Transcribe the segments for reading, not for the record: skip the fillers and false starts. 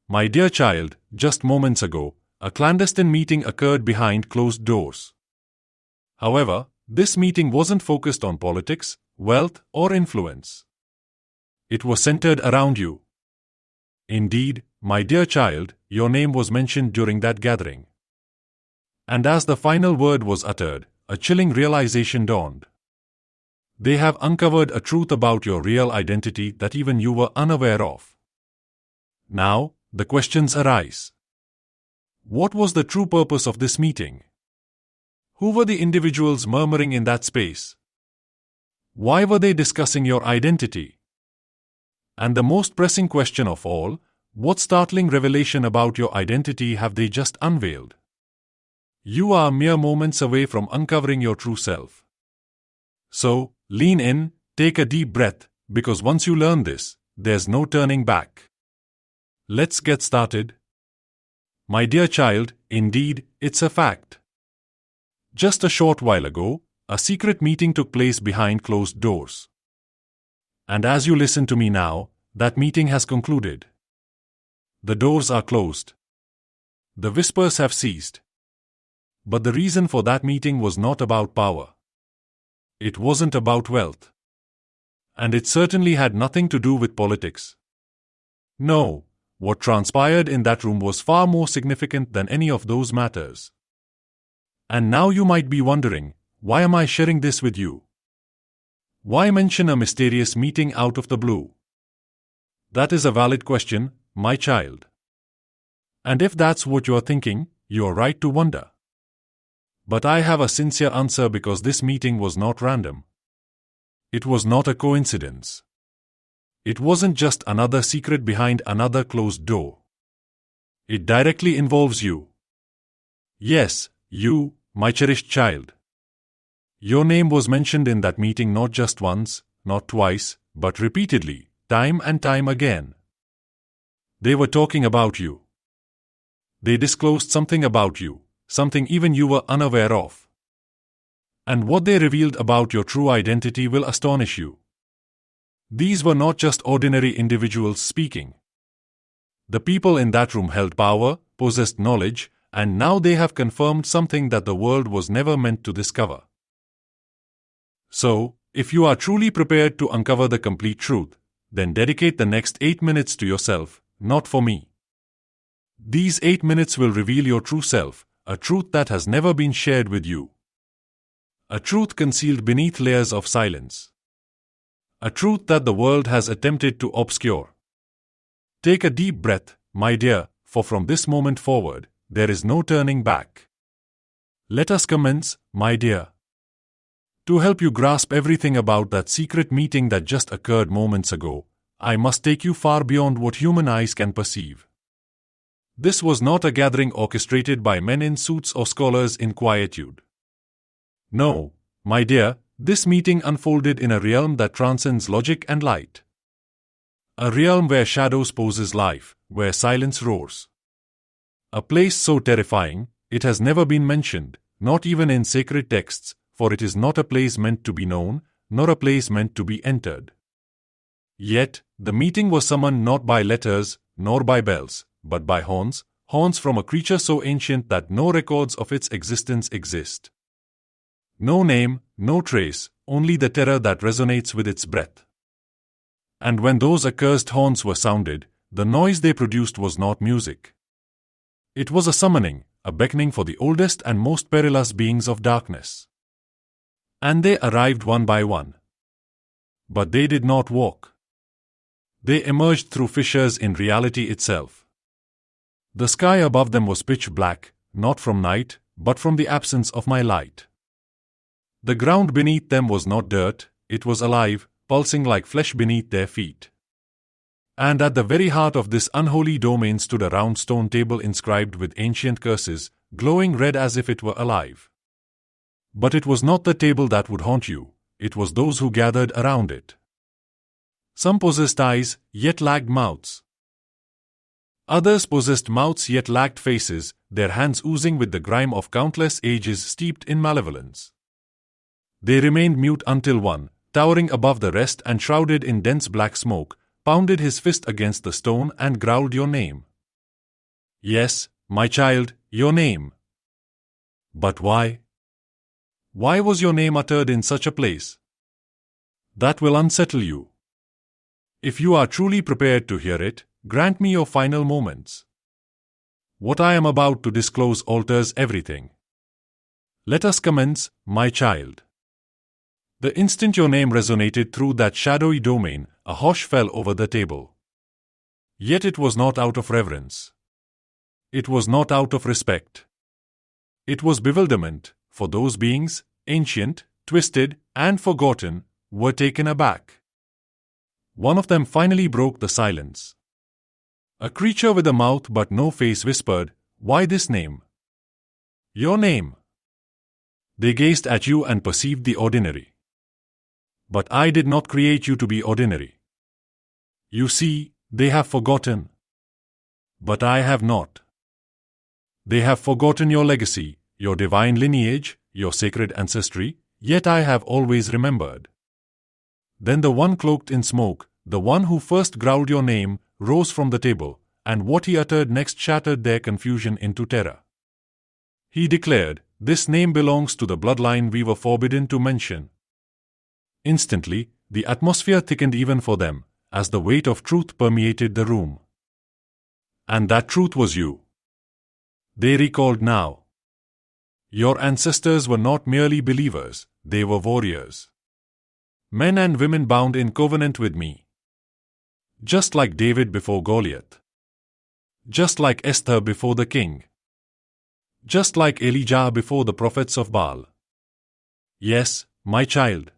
My dear child, just moments ago, a clandestine meeting occurred behind closed doors. However, this meeting wasn't focused on politics, wealth, or influence. It was centered around you. Indeed, my dear child, your name was mentioned during that gathering. And as the final word was uttered, a chilling realization dawned. They have uncovered a truth about your real identity that even you were unaware of. Now, the questions arise. What was the true purpose of this meeting? Who were the individuals murmuring in that space? Why were they discussing your identity? And the most pressing question of all, what startling revelation about your identity have they just unveiled? You are mere moments away from uncovering your true self. So, lean in, take a deep breath, because once you learn this, there's no turning back. Let's get started. My dear child, indeed, it's a fact. Just a short while ago, a secret meeting took place behind closed doors. And as you listen to me now, that meeting has concluded. The doors are closed. The whispers have ceased. But the reason for that meeting was not about power. It wasn't about wealth. And it certainly had nothing to do with politics. No, what transpired in that room was far more significant than any of those matters. And now you might be wondering, why am I sharing this with you? Why mention a mysterious meeting out of the blue? That is a valid question, my child. And if that's what you're thinking, you're right to wonder. But I have a sincere answer because this meeting was not random. It was not a coincidence. It wasn't just another secret behind another closed door. It directly involves you. Yes, you, my cherished child. Your name was mentioned in that meeting not just once, not twice, but repeatedly, time and time again. They were talking about you. They disclosed something about you, something even you were unaware of. And what they revealed about your true identity will astonish you. These were not just ordinary individuals speaking. The people in that room held power, possessed knowledge, and now they have confirmed something that the world was never meant to discover. So, if you are truly prepared to uncover the complete truth, then dedicate the next 8 minutes to yourself, not for me. These 8 minutes will reveal your true self, a truth that has never been shared with you. A truth concealed beneath layers of silence. A truth that the world has attempted to obscure. Take a deep breath, my dear, for from this moment forward, there is no turning back. Let us commence, my dear. To help you grasp everything about that secret meeting that just occurred moments ago, I must take you far beyond what human eyes can perceive. This was not a gathering orchestrated by men in suits or scholars in quietude. No, my dear, this meeting unfolded in a realm that transcends logic and light. A realm where shadows poses life, where silence roars. A place so terrifying, it has never been mentioned, not even in sacred texts, for it is not a place meant to be known, nor a place meant to be entered. Yet, the meeting was summoned not by letters, nor by bells, but by horns, horns from a creature so ancient that no records of its existence exist. No name, no trace, only the terror that resonates with its breath. And when those accursed horns were sounded, the noise they produced was not music. It was a summoning, a beckoning for the oldest and most perilous beings of darkness. And they arrived one by one. But they did not walk. They emerged through fissures in reality itself. The sky above them was pitch black, not from night, but from the absence of my light. The ground beneath them was not dirt, it was alive, pulsing like flesh beneath their feet. And at the very heart of this unholy domain stood a round stone table inscribed with ancient curses, glowing red as if it were alive. But it was not the table that would haunt you, it was those who gathered around it. Some possessed eyes, yet lacked mouths. Others possessed mouths yet lacked faces, their hands oozing with the grime of countless ages steeped in malevolence. They remained mute until one, towering above the rest and shrouded in dense black smoke, pounded his fist against the stone and growled your name. Yes, my child, your name. But why? Why was your name uttered in such a place? That will unsettle you. If you are truly prepared to hear it, grant me your final moments. What I am about to disclose alters everything. Let us commence, my child. The instant your name resonated through that shadowy domain, a hush fell over the table. Yet it was not out of reverence. It was not out of respect. It was bewilderment, for those beings, ancient, twisted, and forgotten, were taken aback. One of them finally broke the silence. A creature with a mouth but no face whispered, "Why this name?" "Your name." They gazed at you and perceived the ordinary. But I did not create you to be ordinary. You see, they have forgotten. But I have not. They have forgotten your legacy, your divine lineage, your sacred ancestry, yet I have always remembered. Then the one cloaked in smoke, the one who first growled your name, rose from the table, and what he uttered next shattered their confusion into terror. He declared, "This name belongs to the bloodline we were forbidden to mention." Instantly, the atmosphere thickened even for them, as the weight of truth permeated the room. And that truth was you. They recalled now. Your ancestors were not merely believers, they were warriors. Men and women bound in covenant with me. Just like David before Goliath. Just like Esther before the king. Just like Elijah before the prophets of Baal. Yes, my child.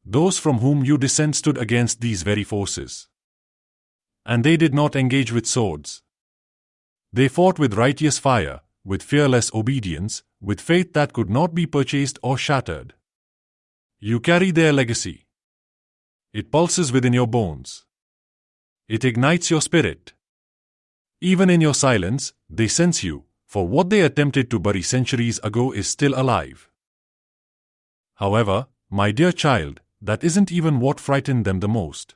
Those from whom you descend stood against these very forces. And they did not engage with swords. They fought with righteous fire, with fearless obedience, with faith that could not be purchased or shattered. You carry their legacy. It pulses within your bones. It ignites your spirit. Even in your silence, they sense you, for what they attempted to bury centuries ago is still alive. However, my dear child, that isn't even what frightened them the most.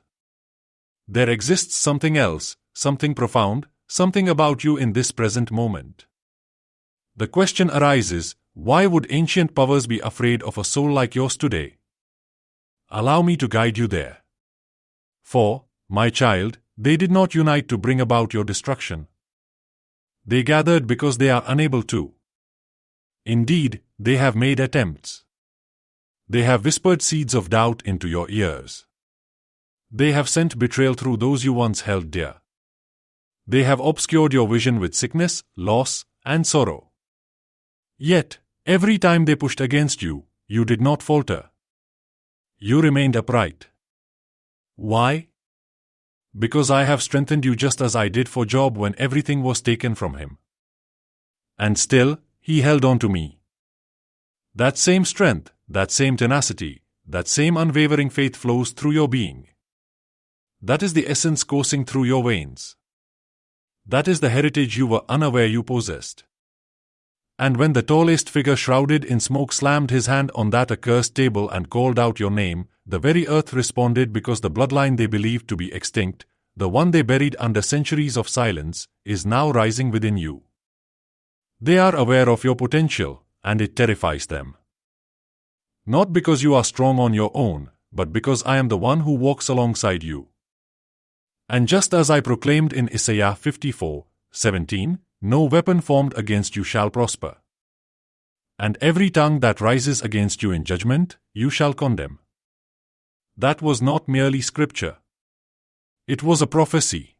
There exists something else, something profound, something about you in this present moment. The question arises, why would ancient powers be afraid of a soul like yours today? Allow me to guide you there. For, my child, they did not unite to bring about your destruction. They gathered because they are unable to. Indeed, they have made attempts. They have whispered seeds of doubt into your ears. They have sent betrayal through those you once held dear. They have obscured your vision with sickness, loss, and sorrow. Yet, every time they pushed against you, you did not falter. You remained upright. Why? Because I have strengthened you just as I did for Job when everything was taken from him. And still, he held on to me. That same strength, that same tenacity, that same unwavering faith flows through your being. That is the essence coursing through your veins. That is the heritage you were unaware you possessed. And when the tallest figure shrouded in smoke slammed his hand on that accursed table and called out your name, the very earth responded because the bloodline they believed to be extinct, the one they buried under centuries of silence, is now rising within you. They are aware of your potential, and it terrifies them. Not because you are strong on your own, but because I am the one who walks alongside you. And just as I proclaimed in Isaiah 54:17, no weapon formed against you shall prosper. And every tongue that rises against you in judgment, you shall condemn. That was not merely scripture. It was a prophecy.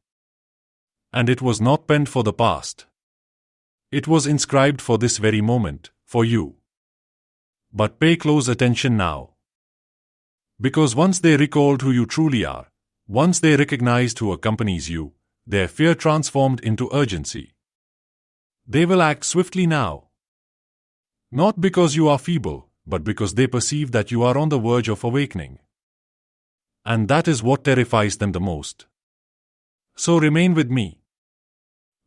And it was not penned for the past. It was inscribed for this very moment, for you. But pay close attention now. Because once they recalled who you truly are, once they recognized who accompanies you, their fear transformed into urgency. They will act swiftly now. Not because you are feeble, but because they perceive that you are on the verge of awakening. And that is what terrifies them the most. So remain with me.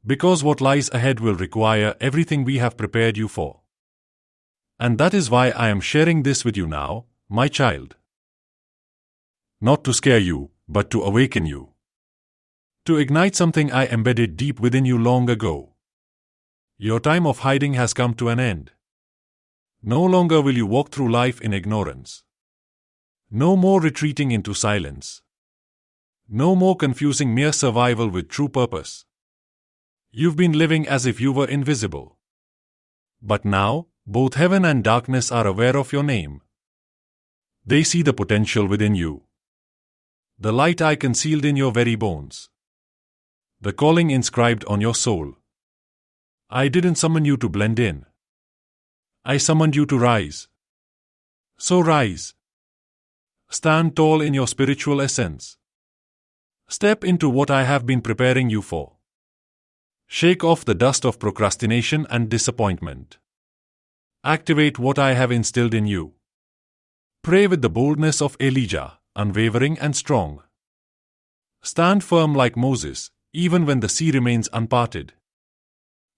Because what lies ahead will require everything we have prepared you for. And that is why I am sharing this with you now, my child. Not to scare you, but to awaken you. to ignite something I embedded deep within you long ago. Your time of hiding has come to an end. No longer will you walk through life in ignorance. No more retreating into silence. No more confusing mere survival with true purpose. You've been living as if you were invisible. But now, both heaven and darkness are aware of your name. They see the potential within you. The light I concealed in your very bones. The calling inscribed on your soul. I didn't summon you to blend in. I summoned you to rise. So rise. Stand tall in your spiritual essence. Step into what I have been preparing you for. Shake off the dust of procrastination and disappointment. Activate what I have instilled in you. Pray with the boldness of Elijah, unwavering and strong. Stand firm like Moses, even when the sea remains unparted.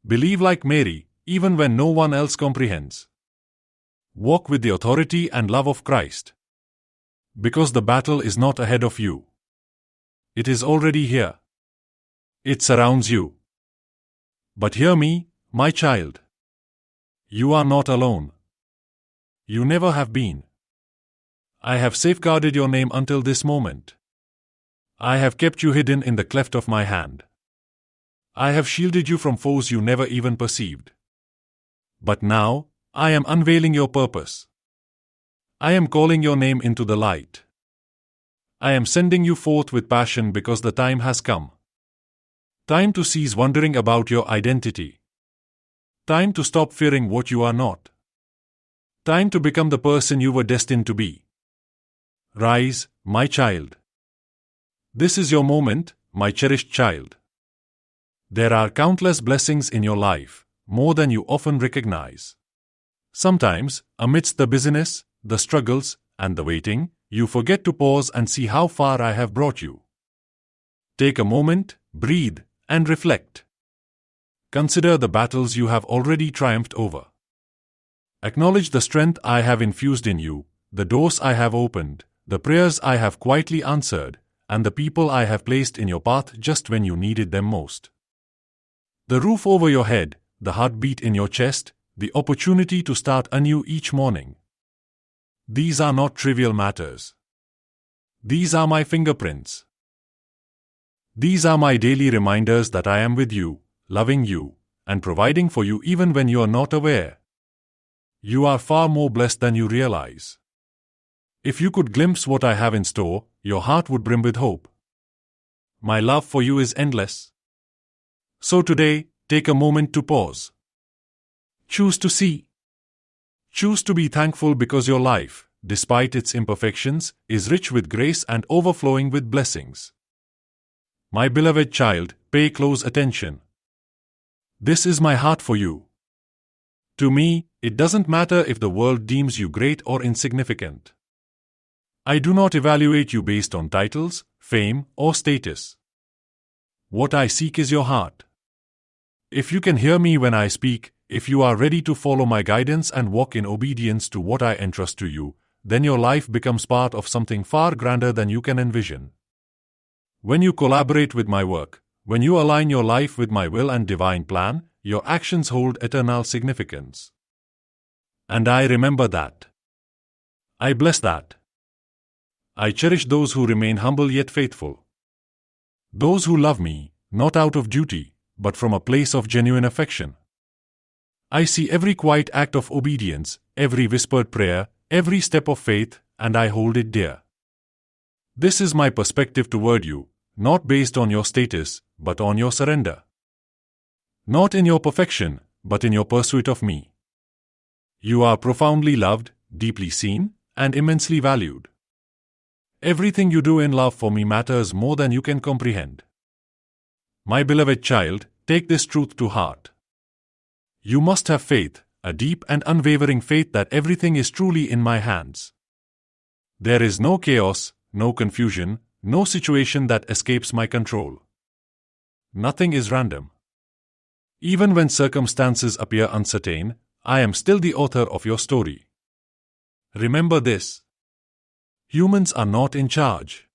Believe like Mary, even when no one else comprehends. Walk with the authority and love of Christ. Because the battle is not ahead of you. It is already here. It surrounds you. But hear me, my child. You are not alone. You never have been. I have safeguarded your name until this moment. I have kept you hidden in the cleft of my hand. I have shielded you from foes you never even perceived. But now, I am unveiling your purpose. I am calling your name into the light. I am sending you forth with passion because the time has come. Time to cease wondering about your identity. Time to stop fearing what you are not. Time to become the person you were destined to be. Rise, my child. This is your moment, my cherished child. There are countless blessings in your life, more than you often recognize. Sometimes, amidst the busyness, the struggles, and the waiting, you forget to pause and see how far I have brought you. Take a moment, breathe, and reflect. Consider the battles you have already triumphed over. Acknowledge the strength I have infused in you, the doors I have opened, the prayers I have quietly answered, and the people I have placed in your path just when you needed them most. The roof over your head, the heartbeat in your chest, the opportunity to start anew each morning. These are not trivial matters. These are my fingerprints. These are my daily reminders that I am with you, loving you, and providing for you even when you are not aware. You are far more blessed than you realize. If you could glimpse what I have in store, your heart would brim with hope. My love for you is endless. So today, take a moment to pause. Choose to see. Choose to be thankful because your life, despite its imperfections, is rich with grace and overflowing with blessings. My beloved child, pay close attention. This is my heart for you. To me, it doesn't matter if the world deems you great or insignificant. I do not evaluate you based on titles, fame, or status. What I seek is your heart. If you can hear me when I speak, if you are ready to follow my guidance and walk in obedience to what I entrust to you, then your life becomes part of something far grander than you can envision. When you collaborate with my work, when you align your life with my will and divine plan, your actions hold eternal significance. And I remember that. I bless that. I cherish those who remain humble yet faithful. Those who love me, not out of duty, but from a place of genuine affection. I see every quiet act of obedience, every whispered prayer, every step of faith, and I hold it dear. This is my perspective toward you, not based on your status, but on your surrender. Not in your perfection, but in your pursuit of me. You are profoundly loved, deeply seen, and immensely valued. Everything you do in love for me matters more than you can comprehend. My beloved child, take this truth to heart. You must have faith, a deep and unwavering faith that everything is truly in my hands. There is no chaos, no confusion, no situation that escapes my control. Nothing is random. Even when circumstances appear uncertain, I am still the author of your story. Remember this. Humans are not in charge.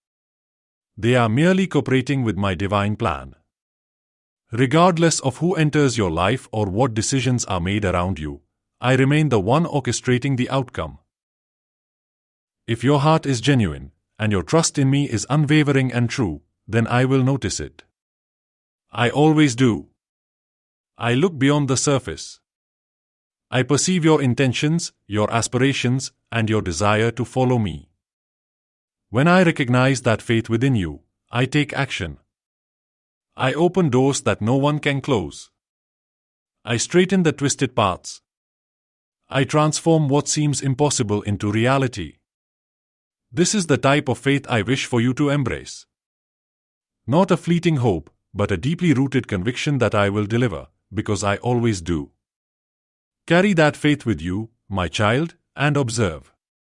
They are merely cooperating with my divine plan. Regardless of who enters your life or what decisions are made around you, I remain the one orchestrating the outcome. If your heart is genuine, and your trust in me is unwavering and true, then I will notice it. I always do. I look beyond the surface. I perceive your intentions, your aspirations, and your desire to follow me. When I recognize that faith within you, I take action. I open doors that no one can close. I straighten the twisted paths. I transform what seems impossible into reality. This is the type of faith I wish for you to embrace. Not a fleeting hope, but a deeply rooted conviction that I will deliver, because I always do. Carry that faith with you, my child, and observe.